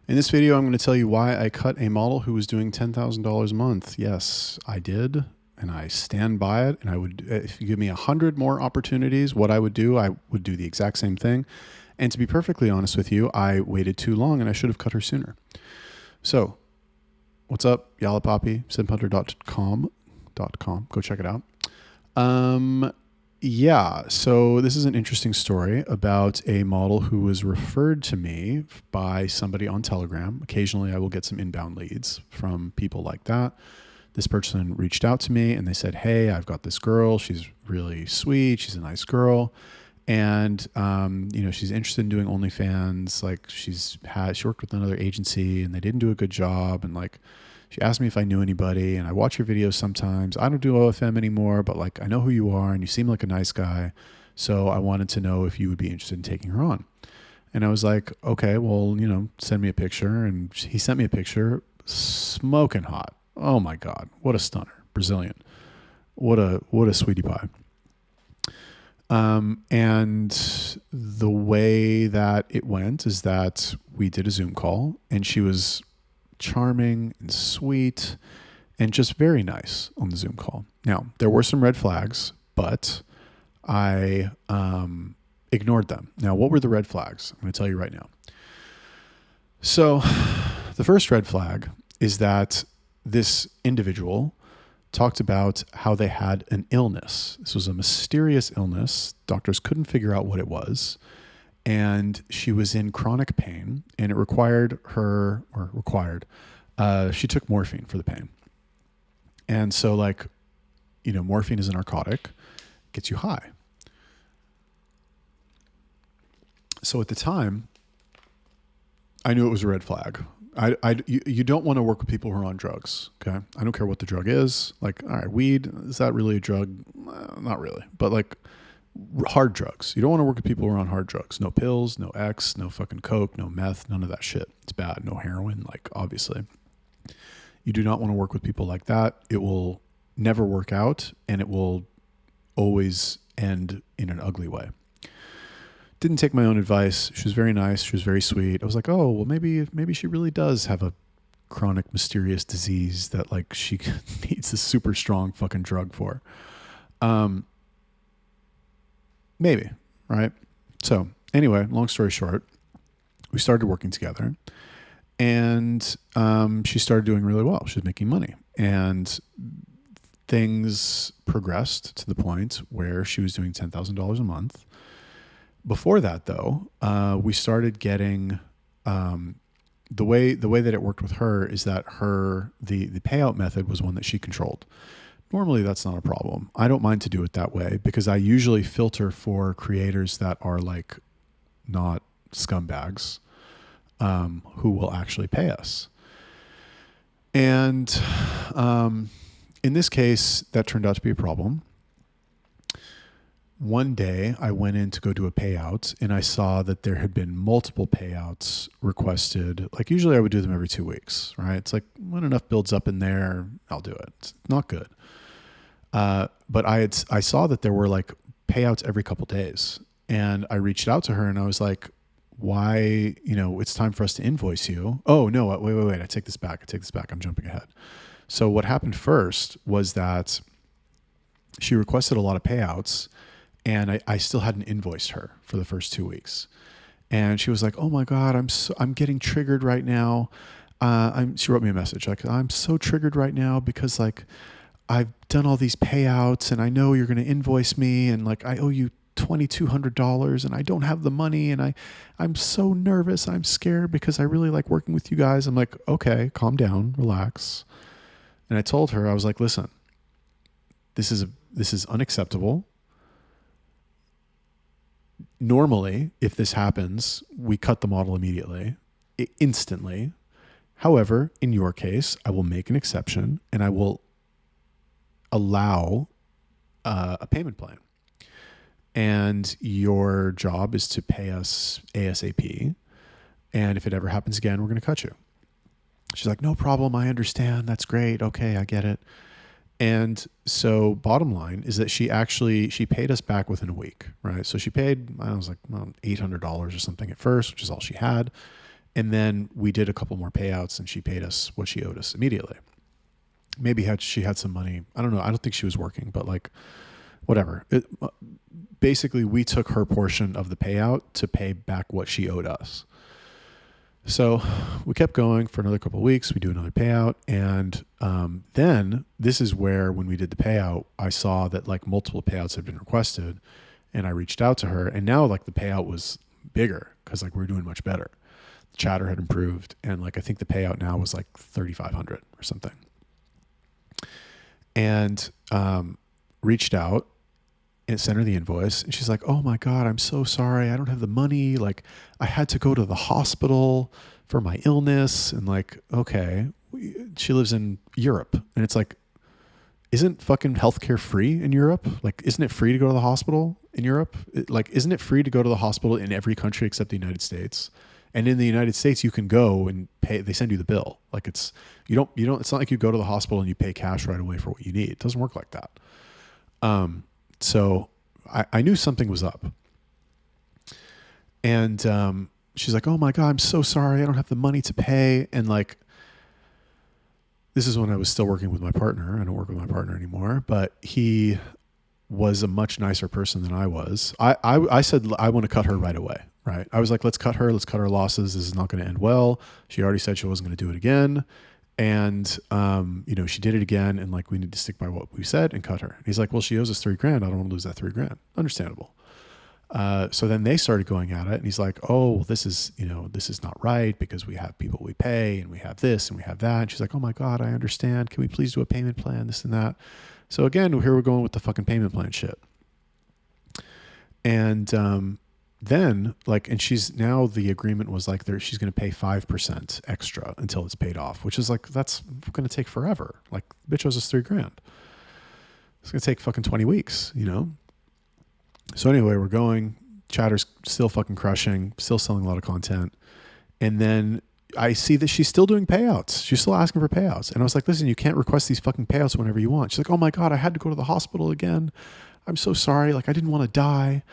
In this video, I'm going to tell you why I cut a model who was doing $10,000 a month. Yes, I did, and I stand by it. And I would, if you give me 100 more opportunities, what I would do the exact same thing. And to be perfectly honest with you, I waited too long and I should have cut her sooner. So, what's up? Yalapapi, simphunter.com. Go check it out. Yeah, so this is an interesting story about a model who was referred to me by somebody on Telegram. Occasionally, I will get some inbound leads from people like that. This person reached out to me and they said, hey, I've got this girl. She's really sweet. She's a nice girl. And, she's interested in doing OnlyFans. Like she worked with another agency and they didn't do a good job. And like, she asked me if I knew anybody, and I watch your videos sometimes. I don't do OFM anymore, but like I know who you are and you seem like a nice guy. So I wanted to know if you would be interested in taking her on. And I was like, okay, well, send me a picture. And he sent me a picture, smoking hot. Oh my God, what a stunner. Brazilian. What a sweetie pie. And the way that it went is that we did a Zoom call and she was charming and sweet and just very nice on the Zoom call. Now, there were some red flags, but I ignored them. Now, what were the red flags? I'm going to tell you right now. So the first red flag is that this individual talked about how they had an illness. This was a mysterious illness. Doctors couldn't figure out what it was. And she was in chronic pain and it she took morphine for the pain. And so morphine is a narcotic, gets you high. So at the time, I knew it was a red flag. You don't want to work with people who are on drugs. Okay. I don't care what the drug is. Like, all right, weed, is that really a drug? Not really, but like hard drugs. You don't want to work with people who are on hard drugs. No pills, no X, no fucking coke, no meth, none of that shit. It's bad. No heroin, like obviously. You do not want to work with people like that. It will never work out and it will always end in an ugly way. Didn't take my own advice. She was very nice. She was very sweet. I was like, oh, well, maybe she really does have a chronic, mysterious disease that like she needs a super strong fucking drug for. Maybe, right? So anyway, long story short, we started working together and she started doing really well. She was making money and things progressed to the point where she was doing $10,000 a month. Before that, though, we started getting the way that it worked with her is that the payout method was one that she controlled. Normally, that's not a problem. I don't mind to do it that way because I usually filter for creators that are like not scumbags who will actually pay us. And in this case, that turned out to be a problem. One day I went in to go do a payout and I saw that there had been multiple payouts requested. Like usually I would do them every 2 weeks, right? It's like when enough builds up in there, I'll do it. It's not good. But I saw that there were like payouts every couple days and I reached out to her and I was like, why, it's time for us to invoice you. Oh no, wait. I take this back. I'm jumping ahead. So what happened first was that she requested a lot of payouts and I still hadn't invoiced her for the first 2 weeks. And she was like, oh my God, I'm getting triggered right now. She wrote me a message like, I'm so triggered right now because like I've done all these payouts and I know you're going to invoice me and like I owe you $2,200 and I don't have the money and I'm so nervous. I'm scared because I really like working with you guys. I'm like, okay, calm down, relax. And I told her, I was like, listen, this is unacceptable. Normally, if this happens, we cut the model immediately, instantly. However, in your case, I will make an exception and I will allow a payment plan. And your job is to pay us ASAP. And if it ever happens again, we're going to cut you. She's like, no problem. I understand. That's great. Okay, I get it. And so bottom line is that she paid us back within a week, right? So she paid, I was like $800 or something at first, which is all she had. And then we did a couple more payouts and she paid us what she owed us immediately. Maybe she had some money. I don't know. I don't think she was working, but like whatever. Basically, we took her portion of the payout to pay back what she owed us. So we kept going for another couple of weeks. We do another payout. And then this is where, when we did the payout, I saw that like multiple payouts had been requested, and I reached out to her, and now like the payout was bigger because like we were doing much better. The chatter had improved. And like, I think the payout now was like 3,500 or something. And reached out and sent her the invoice, and she's like, "Oh my God, I'm so sorry. I don't have the money. Like, I had to go to the hospital for my illness." And like, okay, she lives in Europe, and it's like, isn't fucking healthcare free in Europe? Like, isn't it free to go to the hospital in Europe? Isn't it free to go to the hospital in every country except the United States? And in the United States, you can go and pay. They send you the bill. Like, it's not like you go to the hospital and you pay cash right away for what you need. It doesn't work like that. So I knew something was up. And she's like, "Oh my God, I'm so sorry. I don't have the money to pay." And like, this is when I was still working with my partner. I don't work with my partner anymore, but he was a much nicer person than I was. I said, I want to cut her right away. Right. I was like, let's cut her losses. This is not going to end well. She already said she wasn't going to do it again. And, she did it again, and like, we need to stick by what we said and cut her. And he's like, "Well, she owes us $3,000. I don't want to lose that $3,000. Understandable." So then they started going at it, and he's like, "Oh, this is not right, because we have people we pay, and we have this and we have that." And she's like, "Oh my God, I understand. Can we please do a payment plan, this and that?" So again, here we're going with the fucking payment plan shit. And, then like, and the agreement was like, she's going to pay 5% extra until it's paid off, which is like, that's going to take forever. Like, bitch owes us $3,000. It's going to take fucking 20 weeks, So anyway, we're going, chatter's still fucking crushing, still selling a lot of content. And then I see that she's still doing payouts. She's still asking for payouts. And I was like, "Listen, you can't request these fucking payouts whenever you want." She's like, "Oh my God, I had to go to the hospital again. I'm so sorry. Like, I didn't want to die."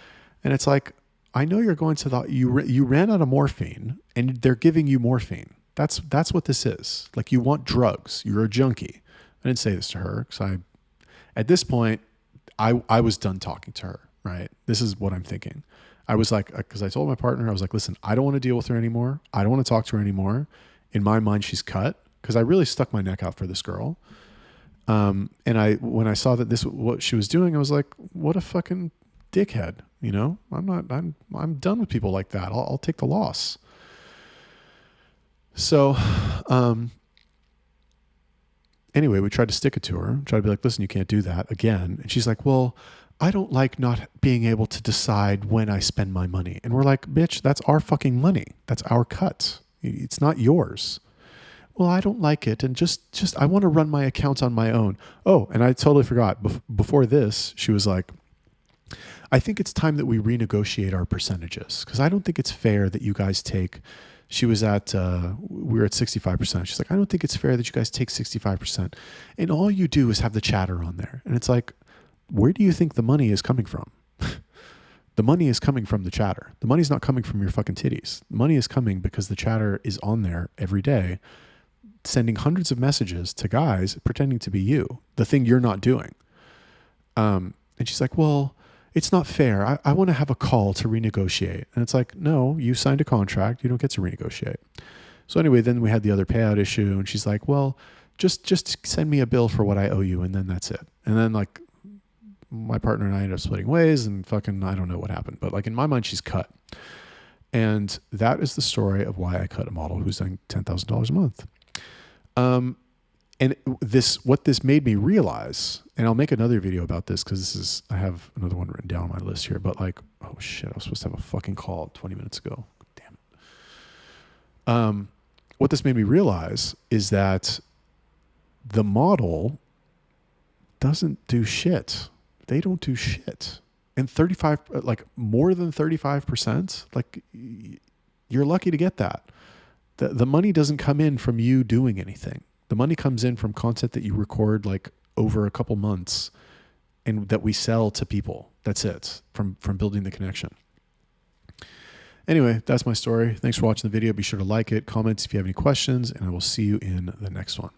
And it's like, I know you're going to you ran out of morphine, and they're giving you morphine. That's what this is. Like, you want drugs. You're a junkie. I didn't say this to her, because at this point, I was done talking to her, right? This is what I'm thinking. I was like, because I told my partner, I was like, "Listen, I don't want to deal with her anymore. I don't want to talk to her anymore. In my mind, she's cut," because I really stuck my neck out for this girl. And when I saw that this what she was doing, I was like, what a fucking dickhead. I'm done with people like that. I'll take the loss. So, anyway, we tried to stick it to her, tried to be like, "Listen, you can't do that again." And she's like, "Well, I don't like not being able to decide when I spend my money." And we're like, "Bitch, that's our fucking money. That's our cut. It's not yours." "Well, I don't like it. And just, I want to run my account on my own." Oh, and I totally forgot. Before this, she was like, "I think it's time that we renegotiate our percentages, because I don't think it's fair that you guys take," we were at 65%. She's like, "I don't think it's fair that you guys take 65%. And all you do is have the chatter on there." And it's like, where do you think the money is coming from? The money is coming from the chatter. The money's not coming from your fucking titties. The money is coming because the chatter is on there every day, sending hundreds of messages to guys pretending to be you, the thing you're not doing. And she's like, "Well, it's not fair. I want to have a call to renegotiate." And it's like, no, you signed a contract. You don't get to renegotiate. So anyway, then we had the other payout issue, and she's like, "Well, just send me a bill for what I owe you, and then that's it." And then like, my partner and I ended up splitting ways, and fucking, I don't know what happened, but like, in my mind, she's cut. And that is the story of why I cut a model who's doing $10,000 a month. And what this made me realize, and I'll make another video about this, because I have another one written down on my list here, but like, oh shit, I was supposed to have a fucking call 20 minutes ago. Damn it. What this made me realize is that the model doesn't do shit. They don't do shit. And more than 35%, like, you're lucky to get that. The money doesn't come in from you doing anything. The money comes in from content that you record like over a couple months, and that we sell to people. That's it, from building the connection. Anyway, that's my story. Thanks for watching the video. Be sure to like it, comment if you have any questions, and I will see you in the next one.